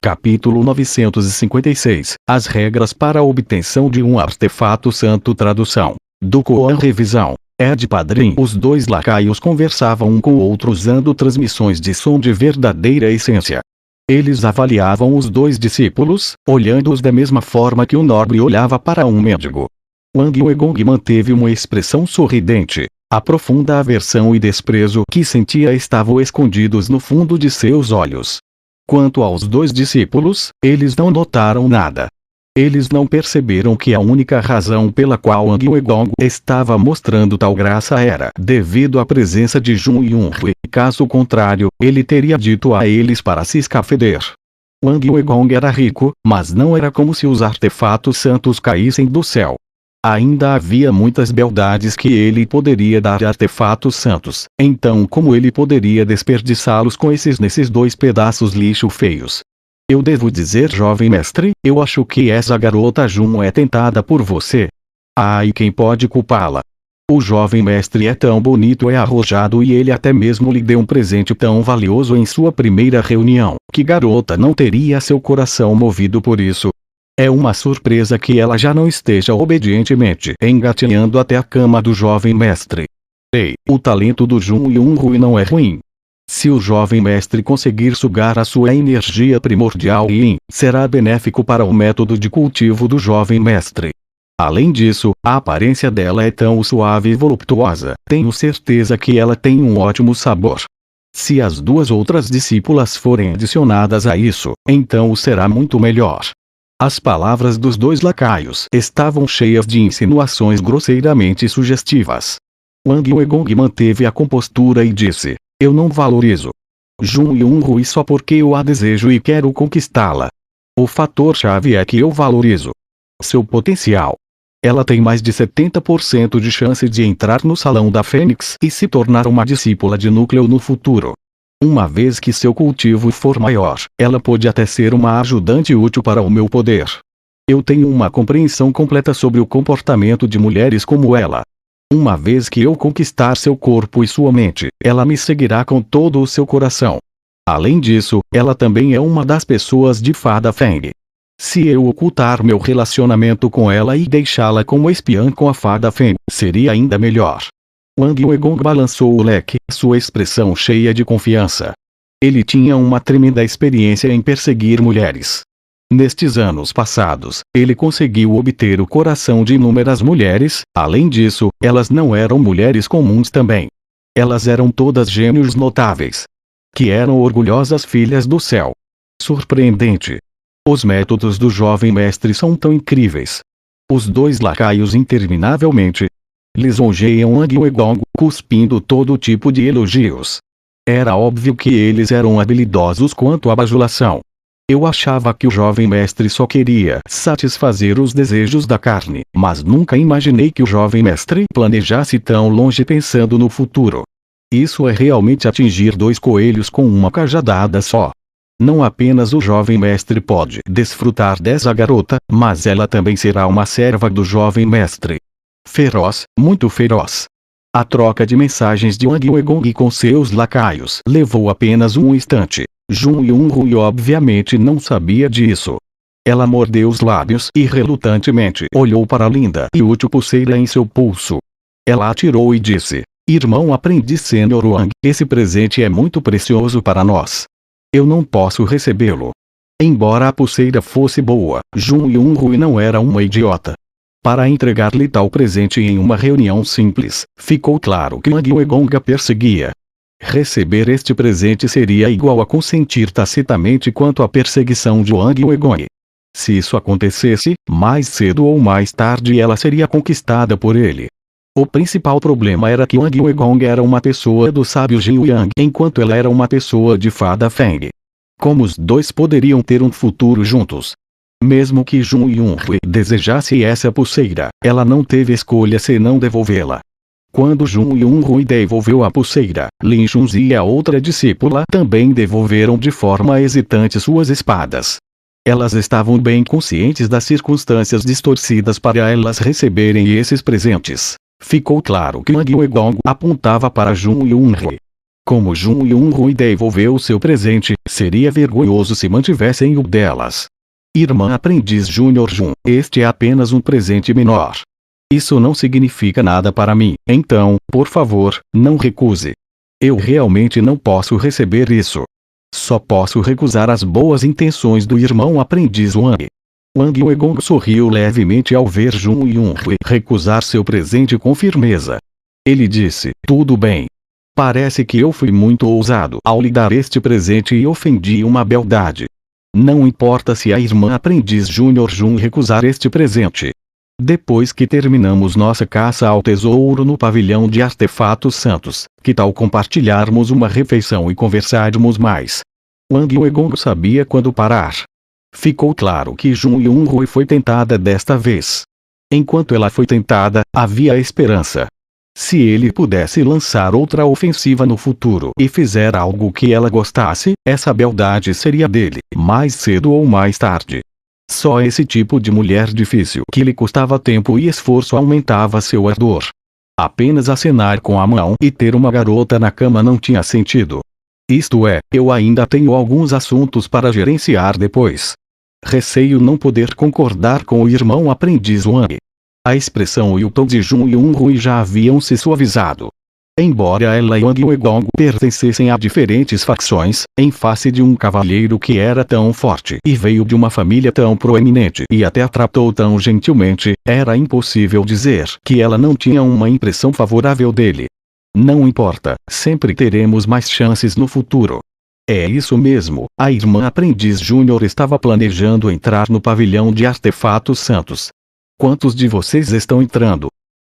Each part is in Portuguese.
Capítulo 956 As regras para a obtenção de um artefato santo. Tradução do Koan. Revisão Ed Padrim. Os dois lacaios conversavam um com o outro usando transmissões de som de verdadeira essência. Eles avaliavam os dois discípulos, olhando-os da mesma forma que o nobre olhava para um mendigo. Wang Weigong manteve uma expressão sorridente. A profunda aversão e desprezo que sentia estavam escondidos no fundo de seus olhos. Quanto aos dois discípulos, eles não notaram nada. Eles não perceberam que a única razão pela qual Wang Weigong estava mostrando tal graça era devido à presença de Jun Yunhui. Caso contrário, ele teria dito a eles para se escafeder. Wang Weigong era rico, mas não era como se os artefatos santos caíssem do céu. Ainda havia muitas beldades que ele poderia dar a artefatos santos, então como ele poderia desperdiçá-los com nesses dois pedaços lixo feios? Eu devo dizer, jovem mestre, eu acho que essa garota Jun é tentada por você. Ah, e quem pode culpá-la? O jovem mestre é tão bonito e arrojado e ele até mesmo lhe deu um presente tão valioso em sua primeira reunião, que garota não teria seu coração movido por isso? É uma surpresa que ela já não esteja obedientemente engatinhando até a cama do jovem mestre. Ei, o talento do Jun Yunhui não é ruim. Se o jovem mestre conseguir sugar a sua energia primordial Yin, será benéfico para o método de cultivo do jovem mestre. Além disso, a aparência dela é tão suave e voluptuosa, tenho certeza que ela tem um ótimo sabor. Se as duas outras discípulas forem adicionadas a isso, então será muito melhor. As palavras dos dois lacaios estavam cheias de insinuações grosseiramente sugestivas. Wang Weigong manteve a compostura e disse: eu não valorizo Jun Yunhui só porque eu a desejo e quero conquistá-la. O fator-chave é que eu valorizo seu potencial. Ela tem mais de 70% de chance de entrar no Salão da Fênix e se tornar uma discípula de núcleo no futuro. Uma vez que seu cultivo for maior, ela pode até ser uma ajudante útil para o meu poder. Eu tenho uma compreensão completa sobre o comportamento de mulheres como ela. Uma vez que eu conquistar seu corpo e sua mente, ela me seguirá com todo o seu coração. Além disso, ela também é uma das pessoas de Fada Feng. Se eu ocultar meu relacionamento com ela e deixá-la como espiã com a Fada Feng, seria ainda melhor. Wang Weigong balançou o leque, sua expressão cheia de confiança. Ele tinha uma tremenda experiência em perseguir mulheres. Nestes anos passados, ele conseguiu obter o coração de inúmeras mulheres, além disso, elas não eram mulheres comuns também. Elas eram todas gênios notáveis. Que eram orgulhosas filhas do céu. Surpreendente. Os métodos do jovem mestre são tão incríveis. Os dois lacaios interminavelmente lisonjeiam Wang Weigong, cuspindo todo tipo de elogios. Era óbvio que eles eram habilidosos quanto à bajulação. Eu achava que o jovem mestre só queria satisfazer os desejos da carne, mas nunca imaginei que o jovem mestre planejasse tão longe pensando no futuro. Isso é realmente atingir dois coelhos com uma cajadada só. Não apenas o jovem mestre pode desfrutar dessa garota, mas ela também será uma serva do jovem mestre. Feroz, muito feroz. A troca de mensagens de Wang Weigong com seus lacaios levou apenas um instante. Jun Yunhui obviamente não sabia disso. Ela mordeu os lábios e relutantemente olhou para a linda e útil pulseira em seu pulso. Ela atirou e disse: irmão aprendiz Sr. Wang, esse presente é muito precioso para nós. Eu não posso recebê-lo. Embora a pulseira fosse boa, Jun Yunhui não era uma idiota. Para entregar-lhe tal presente em uma reunião simples, ficou claro que Wang Weigong a perseguia. Receber este presente seria igual a consentir tacitamente quanto à perseguição de Wang Weigong. Se isso acontecesse, mais cedo ou mais tarde ela seria conquistada por ele. O principal problema era que Wang Weigong era uma pessoa do sábio Jin Yang, enquanto ela era uma pessoa de Fada Feng. Como os dois poderiam ter um futuro juntos? Mesmo que Jun Yunhui desejasse essa pulseira, ela não teve escolha senão devolvê-la. Quando Jun Yunhui devolveu a pulseira, Lin Chunzi e a outra discípula também devolveram de forma hesitante suas espadas. Elas estavam bem conscientes das circunstâncias distorcidas para elas receberem esses presentes. Ficou claro que Wang Weigong apontava para Jun Yunhui. Como Jun Yun-hui devolveu seu presente, seria vergonhoso se mantivessem o delas. Irmã aprendiz Júnior Jun, este é apenas um presente menor. Isso não significa nada para mim, então, por favor, não recuse. Eu realmente não posso receber isso. Só posso recusar as boas intenções do irmão aprendiz Wang. Wang Weigong sorriu levemente ao ver Jun Yun-hui recusar seu presente com firmeza. Ele disse, tudo bem. Parece que eu fui muito ousado ao lhe dar este presente e ofendi uma beldade. Não importa se a irmã aprendiz Júnior Jun recusar este presente. Depois que terminamos nossa caça ao tesouro no pavilhão de artefatos santos, que tal compartilharmos uma refeição e conversarmos mais? Wang Weigong sabia quando parar. Ficou claro que Jun Yun-hui foi tentada desta vez. Enquanto ela foi tentada, havia esperança. Se ele pudesse lançar outra ofensiva no futuro e fizer algo que ela gostasse, essa beldade seria dele, mais cedo ou mais tarde. Só esse tipo de mulher difícil que lhe custava tempo e esforço aumentava seu ardor. Apenas acenar com a mão e ter uma garota na cama não tinha sentido. Isto é, eu ainda tenho alguns assuntos para gerenciar depois. Receio não poder concordar com o irmão aprendiz Wang. A expressão e o tom de Jun Yun-hui já haviam se suavizado. Embora ela e Wang Weigong pertencessem a diferentes facções, em face de um cavalheiro que era tão forte e veio de uma família tão proeminente e até a tratou tão gentilmente, era impossível dizer que ela não tinha uma impressão favorável dele. Não importa, sempre teremos mais chances no futuro. É isso mesmo, a irmã aprendiz Júnior estava planejando entrar no pavilhão de artefatos santos. Quantos de vocês estão entrando?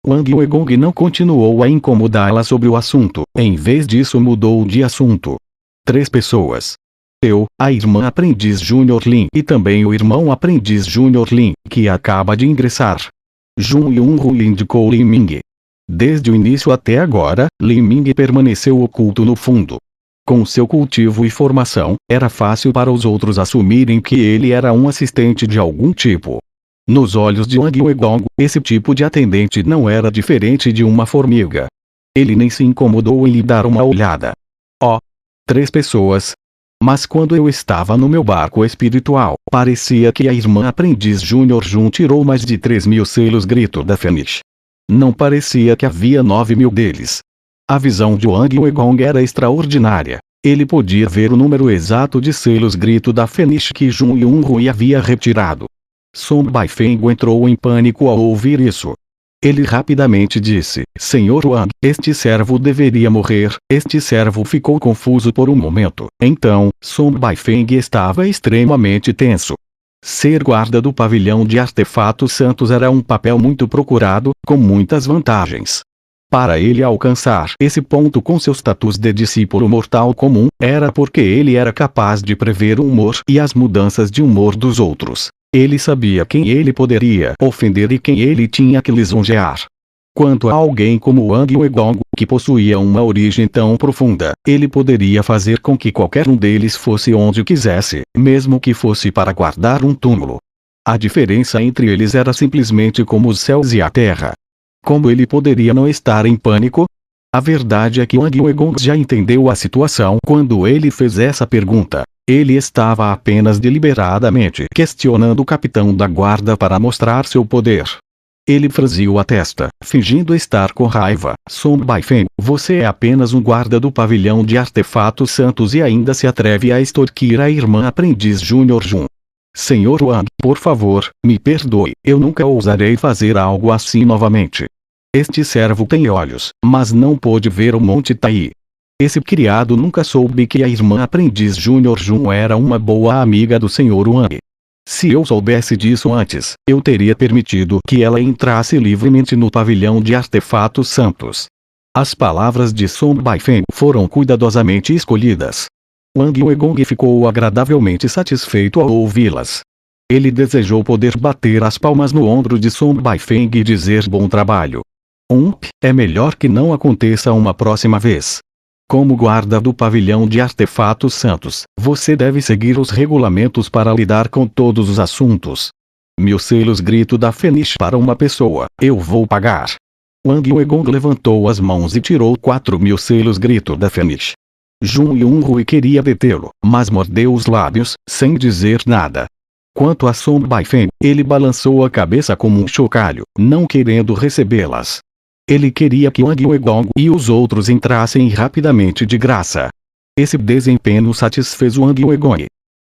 Wang Weigong não continuou a incomodá-la sobre o assunto, em vez disso mudou de assunto. 3 pessoas. Eu, a irmã aprendiz Júnior Lin e também o irmão aprendiz Júnior Lin, que acaba de ingressar. Jun Yun-hui indicou Lin Ming. Desde o início até agora, Lin Ming permaneceu oculto no fundo. Com seu cultivo e formação, era fácil para os outros assumirem que ele era um assistente de algum tipo. Nos olhos de Wang Weigong, esse tipo de atendente não era diferente de uma formiga. Ele nem se incomodou em lhe dar uma olhada. Oh! 3 pessoas. Mas quando eu estava no meu barco espiritual, parecia que a irmã aprendiz Júnior Jun tirou mais de 3.000 selos grito da Fênix. Não parecia que havia 9.000 deles. A visão de Wang Weigong era extraordinária. Ele podia ver o número exato de selos grito da Fênix que Jun Yun-hui havia retirado. Song Baifeng entrou em pânico ao ouvir isso. Ele rapidamente disse, Senhor Wang, este servo deveria morrer. Este servo ficou confuso por um momento. Então, Song Baifeng estava extremamente tenso. Ser guarda do pavilhão de artefatos santos era um papel muito procurado, com muitas vantagens. Para ele alcançar esse ponto com seu status de discípulo mortal comum, era porque ele era capaz de prever o humor e as mudanças de humor dos outros. Ele sabia quem ele poderia ofender e quem ele tinha que lisonjear. Quanto a alguém como Wang Weigong, que possuía uma origem tão profunda, ele poderia fazer com que qualquer um deles fosse onde quisesse, mesmo que fosse para guardar um túmulo. A diferença entre eles era simplesmente como os céus e a terra. Como ele poderia não estar em pânico? A verdade é que Wang Weigong já entendeu a situação quando ele fez essa pergunta. Ele estava apenas deliberadamente questionando o capitão da guarda para mostrar seu poder. Ele franziu a testa, fingindo estar com raiva. Song Baifeng, você é apenas um guarda do pavilhão de artefatos santos e ainda se atreve a extorquir a irmã aprendiz Júnior Jun. Senhor Wang, por favor, me perdoe, eu nunca ousarei fazer algo assim novamente. Este servo tem olhos, mas não pôde ver o Monte Tai. Esse criado nunca soube que a irmã aprendiz Júnior Jun era uma boa amiga do Sr. Wang. Se eu soubesse disso antes, eu teria permitido que ela entrasse livremente no pavilhão de artefatos santos. As palavras de Song Baifeng foram cuidadosamente escolhidas. Wang Weigong ficou agradavelmente satisfeito ao ouvi-las. Ele desejou poder bater as palmas no ombro de Song Baifeng e dizer bom trabalho. É melhor que não aconteça uma próxima vez. Como guarda do pavilhão de artefatos santos, você deve seguir os regulamentos para lidar com todos os assuntos. 1000 selos grito da Fênix para uma pessoa, eu vou pagar. Wang Weigong levantou as mãos e tirou 4000 selos grito da Fênix. Jun Yunhui queria detê-lo, mas mordeu os lábios, sem dizer nada. Quanto a Song Baifeng, ele balançou a cabeça como um chocalho, não querendo recebê-las. Ele queria que Wang Weigong e os outros entrassem rapidamente de graça. Esse desempenho satisfez Wang Weigong.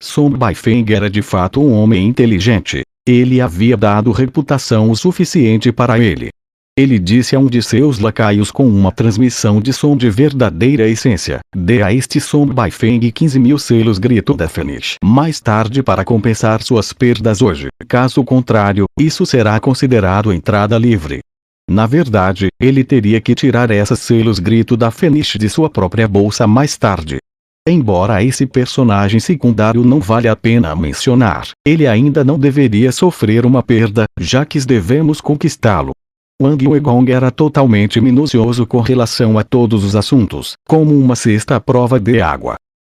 Song Baifeng era de fato um homem inteligente. Ele havia dado reputação o suficiente para ele. Ele disse a um de seus lacaios com uma transmissão de som de verdadeira essência: dê a este Song Baifeng 15.000 selos grito da Fenish mais tarde para compensar suas perdas hoje. Caso contrário, isso será considerado entrada livre. Na verdade, ele teria que tirar esses selos grito da Fenish de sua própria bolsa mais tarde. Embora esse personagem secundário não vale a pena mencionar, ele ainda não deveria sofrer uma perda, já que devemos conquistá-lo. Wang Weigong era totalmente minucioso com relação a todos os assuntos, como uma cesta à prova de água.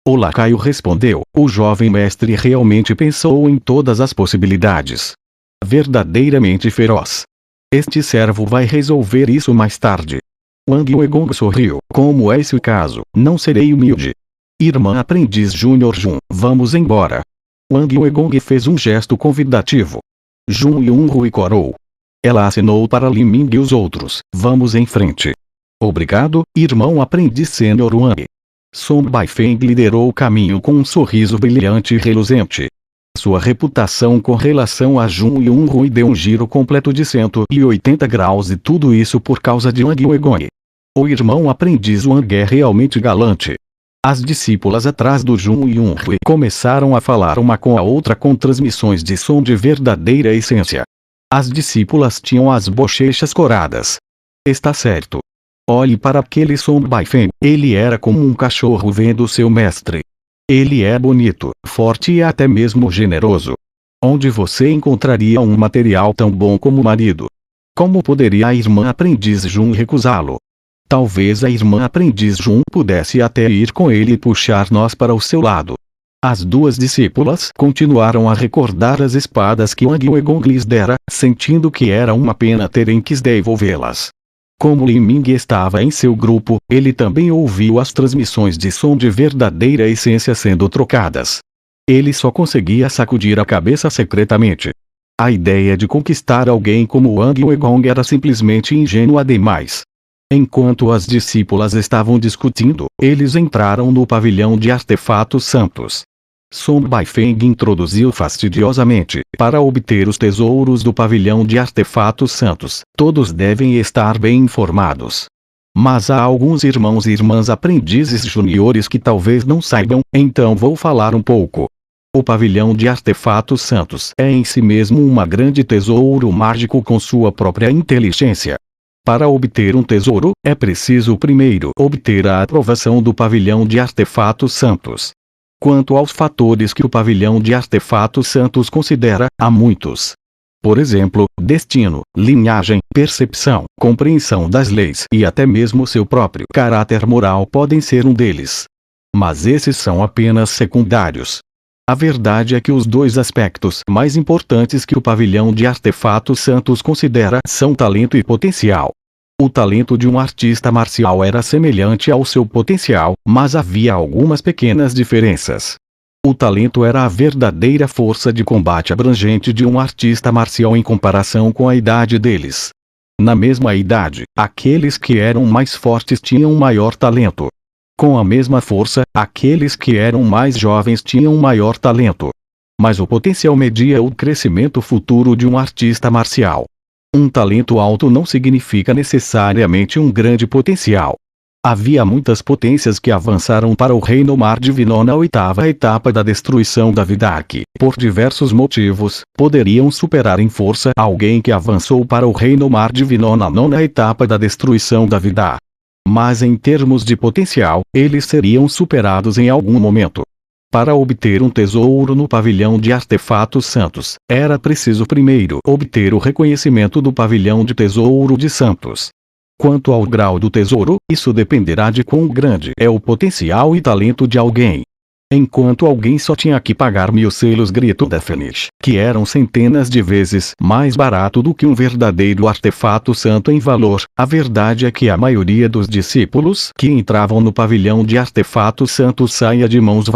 O lacaio respondeu: o jovem mestre realmente pensou em todas as possibilidades. Verdadeiramente feroz. Este servo vai resolver isso mais tarde. Wang Weigong sorriu: como é esse o caso, não serei humilde. Irmã aprendiz Júnior Jun, vamos embora. Wang Weigong fez um gesto convidativo. Jun Yunhui corou. Ela acenou para Li Ming e os outros: vamos em frente. Obrigado, irmão aprendiz sênior Wang. Song Baifeng liderou o caminho com um sorriso brilhante e reluzente. Sua reputação com relação a Jun Yunhui deu um giro completo de 180 graus e tudo isso por causa de Wang Weigong. O irmão aprendiz Wang é realmente galante. As discípulas atrás do Jun Yunhui começaram a falar uma com a outra com transmissões de som de verdadeira essência. As discípulas tinham as bochechas coradas. Está certo. Olhe para aquele Song Baifeng, ele era como um cachorro vendo seu mestre. Ele é bonito, forte e até mesmo generoso. Onde você encontraria um material tão bom como marido? Como poderia a irmã aprendiz Jun recusá-lo? Talvez a irmã aprendiz Jun pudesse até ir com ele e puxar nós para o seu lado. As duas discípulas continuaram a recordar as espadas que Wang Weigong lhes dera, sentindo que era uma pena terem que devolvê-las. Como Li Ming estava em seu grupo, ele também ouviu as transmissões de som de verdadeira essência sendo trocadas. Ele só conseguia sacudir a cabeça secretamente. A ideia de conquistar alguém como Wang Weigong era simplesmente ingênua demais. Enquanto as discípulas estavam discutindo, eles entraram no pavilhão de artefatos santos. Song Baifeng introduziu fastidiosamente: para obter os tesouros do pavilhão de artefatos santos, todos devem estar bem informados. Mas há alguns irmãos e irmãs aprendizes juniores que talvez não saibam, então vou falar um pouco. O pavilhão de artefatos santos é em si mesmo uma grande tesouro mágico com sua própria inteligência. Para obter um tesouro, é preciso primeiro obter a aprovação do pavilhão de artefatos santos. Quanto aos fatores que o pavilhão de artefatos santos considera, há muitos. Por exemplo, destino, linhagem, percepção, compreensão das leis e até mesmo seu próprio caráter moral podem ser um deles. Mas esses são apenas secundários. A verdade é que os dois aspectos mais importantes que o pavilhão de artefatos santos considera são talento e potencial. O talento de um artista marcial era semelhante ao seu potencial, mas havia algumas pequenas diferenças. O talento era a verdadeira força de combate abrangente de um artista marcial em comparação com a idade deles. Na mesma idade, aqueles que eram mais fortes tinham maior talento. Com a mesma força, aqueles que eram mais jovens tinham maior talento. Mas o potencial media o crescimento futuro de um artista marcial. Um talento alto não significa necessariamente um grande potencial. Havia muitas potências que avançaram para o Reino Mar Divino na oitava etapa da destruição da vida que, por diversos motivos, poderiam superar em força alguém que avançou para o Reino Mar Divino na nona etapa da destruição da vida. Mas em termos de potencial, eles seriam superados em algum momento. Para obter um tesouro no pavilhão de artefatos santos, era preciso primeiro obter o reconhecimento do pavilhão de tesouro de santos. Quanto ao grau do tesouro, isso dependerá de quão grande é o potencial e talento de alguém. enquanto alguém só tinha que pagar 1000 selos, gritou Daphnis, que eram centenas de vezes mais barato do que um verdadeiro artefato santo em valor. A verdade é que a maioria dos discípulos que entravam no pavilhão de artefatos santos saía de mãos vazias.